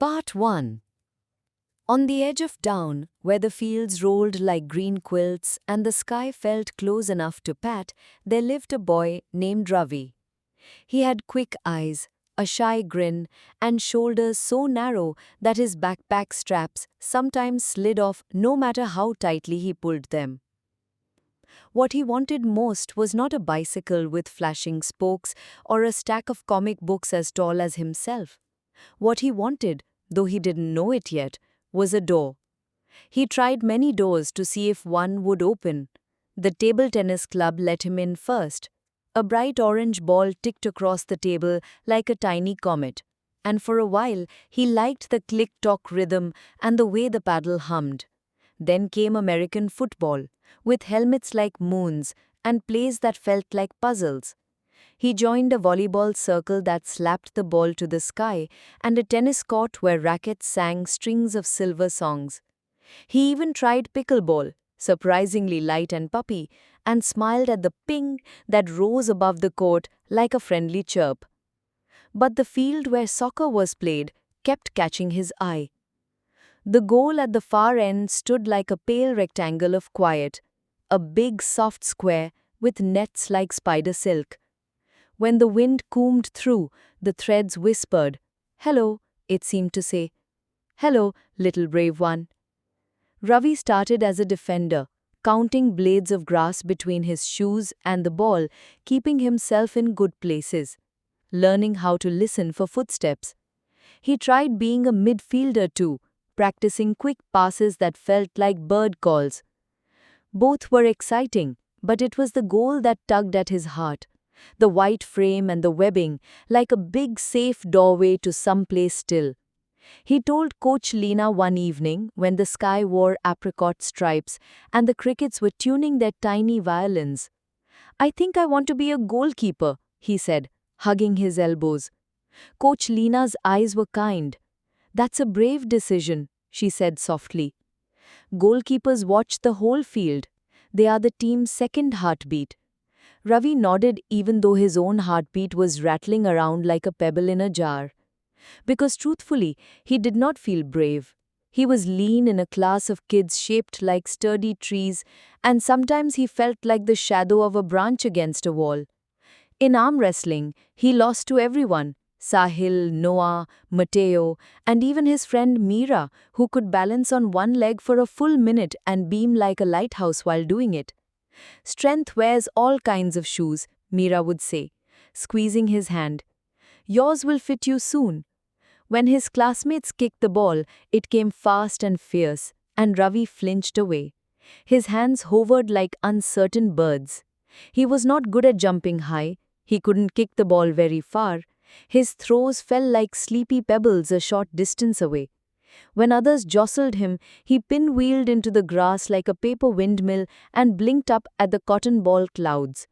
Part 1. On the edge of town, where the fields rolled like green quilts and the sky felt close enough to pat, there lived a boy named Ravi. He had quick eyes, a shy grin, and shoulders so narrow that his backpack straps sometimes slid off no matter how tightly he pulled them. What he wanted most was not a bicycle with flashing spokes or a stack of comic books as tall as himself. What he wanted, though he didn't know it yet, was a door. He tried many doors to see if one would open. The table tennis club let him in first. A bright orange ball ticked across the table like a tiny comet. And for a while, he liked the click-tock rhythm and the way the paddle hummed. Then came American football, with helmets like moons and plays that felt like puzzles. He joined a volleyball circle that slapped the ball to the sky and a tennis court where rackets sang strings of silver songs. He even tried pickleball, surprisingly light and puppy, and smiled at the ping that rose above the court like a friendly chirp. But the field where soccer was played kept catching his eye. The goal at the far end stood like a pale rectangle of quiet, a big soft square with nets like spider silk. When the wind combed through, the threads whispered, "Hello," it seemed to say. "Hello, little brave one." Ravi started as a defender, counting blades of grass between his shoes and the ball, keeping himself in good places, learning how to listen for footsteps. He tried being a midfielder too, practicing quick passes that felt like bird calls. Both were exciting, but it was the goal that tugged at his heart. The white frame and the webbing, like a big safe doorway to someplace still. He told Coach Lena one evening when the sky wore apricot stripes and the crickets were tuning their tiny violins. "I think I want to be a goalkeeper," he said, hugging his elbows. Coach Lena's eyes were kind. "That's a brave decision," she said softly. Goalkeepers watch the whole field. They are the team's second heartbeat. Ravi nodded even though his own heartbeat was rattling around like a pebble in a jar. Because truthfully, he did not feel brave. He was lean in a class of kids shaped like sturdy trees, and sometimes he felt like the shadow of a branch against a wall. In arm wrestling, he lost to everyone: Sahil, Noah, Mateo, and even his friend Meera, who could balance on one leg for a full minute and beam like a lighthouse while doing it. "Strength wears all kinds of shoes," Meera would say, squeezing his hand. "Yours will fit you soon." When his classmates kicked the ball, it came fast and fierce, and Ravi flinched away. His hands hovered like uncertain birds. He was not good at jumping high. He couldn't kick the ball very far. His throws fell like sleepy pebbles a short distance away. When others jostled him, he pinwheeled into the grass like a paper windmill and blinked up at the cotton ball clouds.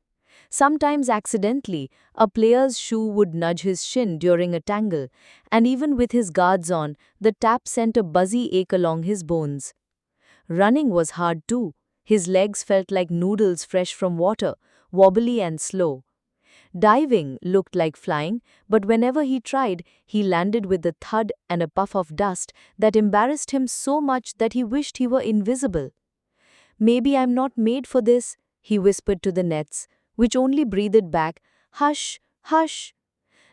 Sometimes accidentally, a player's shoe would nudge his shin during a tangle, and even with his guards on, the tap sent a buzzy ache along his bones. Running was hard too. His legs felt like noodles fresh from water, wobbly and slow. Diving looked like flying, but whenever he tried, he landed with a thud and a puff of dust that embarrassed him so much that he wished he were invisible. "Maybe I'm not made for this," he whispered to the nets, which only breathed back, "Hush, hush."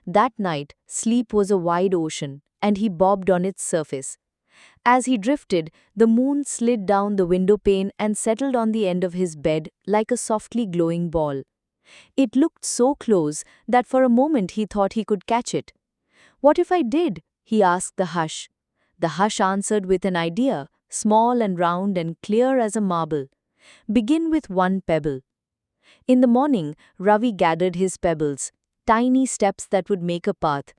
That night, sleep was a wide ocean, and he bobbed on its surface. As he drifted, the moon slid down the window pane and settled on the end of his bed like a softly glowing ball. It looked so close that for a moment he thought he could catch it. "What if I did?" he asked the hush. The hush answered with an idea, small and round and clear as a marble. "Begin with one pebble." In the morning, Ravi gathered his pebbles, tiny steps that would make a path.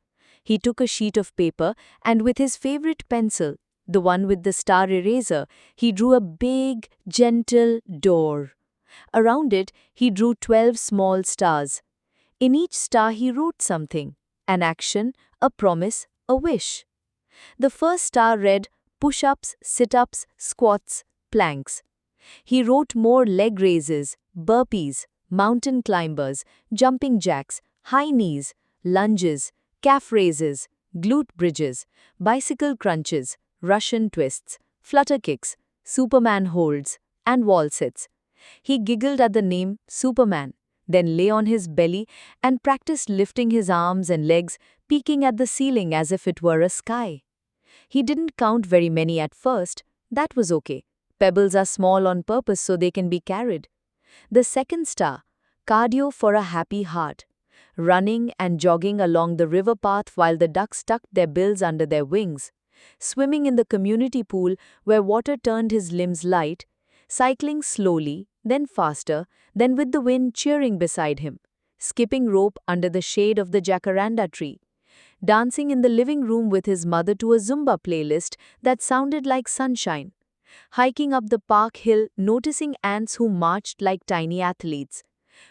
He took a sheet of paper and with his favorite pencil, the one with the star eraser, he drew a big, gentle door. Around it, he drew 12 small stars. In each star he wrote something: an action, a promise, a wish. The first star read, push-ups, sit-ups, squats, planks. He wrote more leg raises, burpees, mountain climbers, jumping jacks, high knees, lunges, calf raises, glute bridges, bicycle crunches, Russian twists, flutter kicks, Superman holds, and wall sits. He giggled at the name Superman, then lay on his belly and practiced lifting his arms and legs, peeking at the ceiling as if it were a sky. He didn't count very many at first. That was okay. Pebbles are small on purpose so they can be carried. The second star, cardio for a happy heart. Running and jogging along the river path while the ducks tucked their bills under their wings. Swimming in the community pool where water turned his limbs light. Cycling slowly, then faster, then with the wind cheering beside him. Skipping rope under the shade of the jacaranda tree. Dancing in the living room with his mother to a Zumba playlist that sounded like sunshine. Hiking up the park hill, noticing ants who marched like tiny athletes.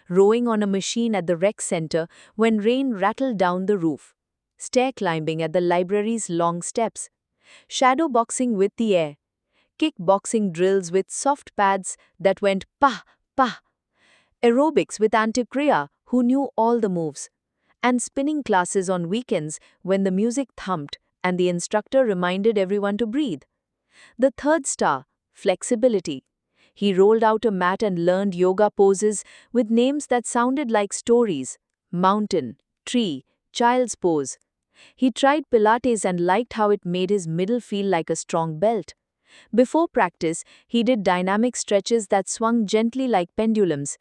Rowing on a machine at the rec center when rain rattled down the roof. Stair climbing at the library's long steps. Shadow boxing with the air. Kickboxing drills with soft pads that went pah, pah. Aerobics with Auntie Kriya, who knew all the moves. And spinning classes on weekends when the music thumped and the instructor reminded everyone to breathe. The third star, flexibility. He rolled out a mat and learned yoga poses with names that sounded like stories. Mountain, tree, child's pose. He tried Pilates and liked how it made his middle feel like a strong belt. Before practice, he did dynamic stretches that swung gently like pendulums.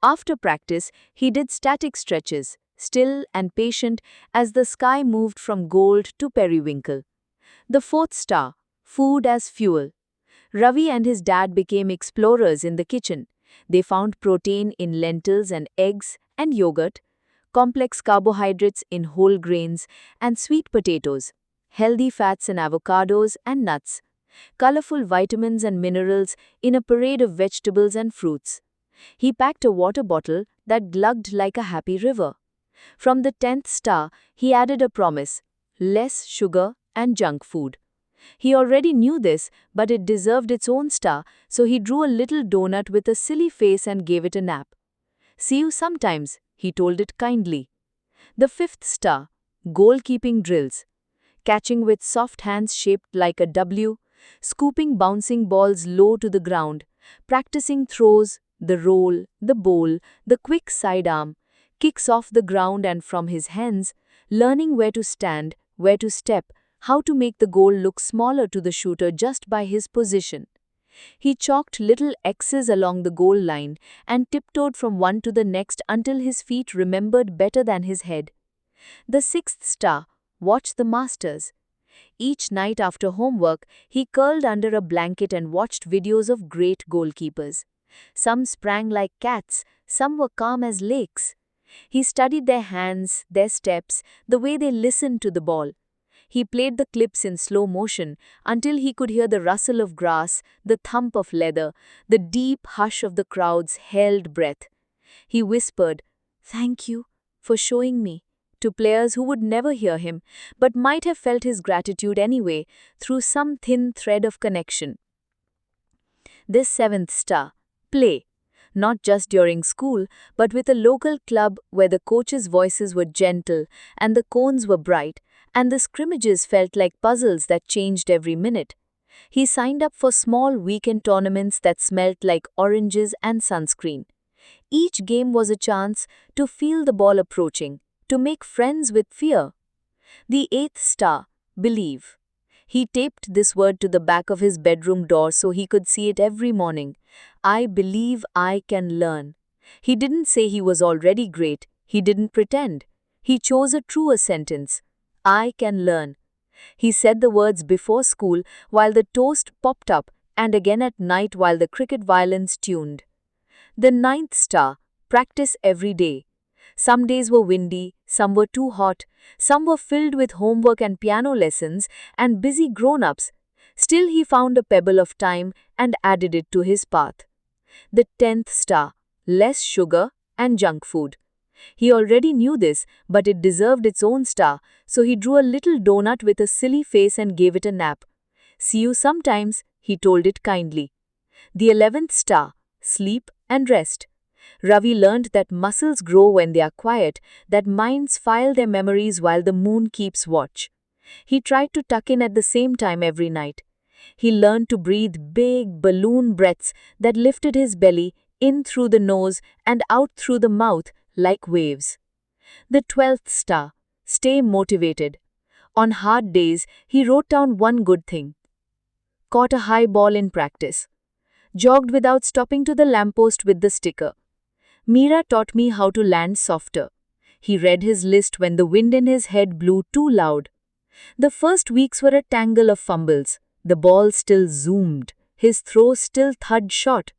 After practice, he did static stretches, still and patient as the sky moved from gold to periwinkle. The fourth star, food as fuel. Ravi and his dad became explorers in the kitchen. They found protein in lentils and eggs and yogurt, complex carbohydrates in whole grains and sweet potatoes, healthy fats in avocados and nuts, colorful vitamins and minerals in a parade of vegetables and fruits. He packed a water bottle that glugged like a happy river. From the 10th star, he added a promise: less sugar and junk food. He already knew this, but it deserved its own star, so he drew a little donut with a silly face and gave it a nap. See you sometimes, he told it kindly. The 5th star, goalkeeping drills. Catching with soft hands shaped like a W, scooping bouncing balls low to the ground, practicing throws, the roll, the bowl, the quick sidearm, kicks off the ground and from his hands, learning where to stand, where to step, how to make the goal look smaller to the shooter just by his position. He chalked little X's along the goal line and tiptoed from one to the next until his feet remembered better than his head. The 6th star, watch the masters. Each night after homework, he curled under a blanket and watched videos of great goalkeepers. Some sprang like cats, some were calm as lakes. He studied their hands, their steps, the way they listened to the ball. He played the clips in slow motion until he could hear the rustle of grass, the thump of leather, the deep hush of the crowd's held breath. He whispered, "Thank you for showing me," to players who would never hear him, but might have felt his gratitude anyway through some thin thread of connection. This 7th star, play. Not just during school, but with a local club where the coaches' voices were gentle and the cones were bright, and the scrimmages felt like puzzles that changed every minute. He signed up for small weekend tournaments that smelt like oranges and sunscreen. Each game was a chance to feel the ball approaching, to make friends with fear. The 8th star, believe. He taped this word to the back of his bedroom door so he could see it every morning. I believe I can learn. He didn't say he was already great. He didn't pretend. He chose a truer sentence. I can learn. He said the words before school while the toast popped up and again at night while the cricket violins tuned. The 9th star, practice every day. Some days were windy, some were too hot, some were filled with homework and piano lessons and busy grown-ups. Still he found a pebble of time and added it to his path. The 10th star, less sugar and junk food. He already knew this, but it deserved its own star, so he drew a little donut with a silly face and gave it a nap. See you sometimes, he told it kindly. The 11th star, sleep and rest. Ravi learned that muscles grow when they are quiet, that minds file their memories while the moon keeps watch. He tried to tuck in at the same time every night. He learned to breathe big balloon breaths that lifted his belly in through the nose and out through the mouth like waves. The 12th star: stay motivated. On hard days, he wrote down one good thing. Caught a high ball in practice. Jogged without stopping to the lamppost with the sticker. Meera taught me how to land softer. He read his list when the wind in his head blew too loud. The first weeks were a tangle of fumbles. The ball still zoomed. His throw still thud short.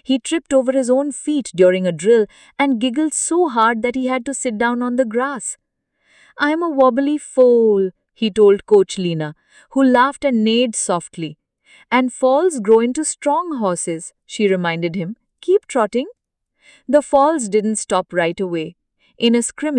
He tripped over his own feet during a drill and giggled so hard that he had to sit down on the grass. "I'm a wobbly foal," he told Coach Lena, who laughed and neighed softly. "And falls grow into strong horses," she reminded him. "Keep trotting." The falls didn't stop right away. In a scrimmage,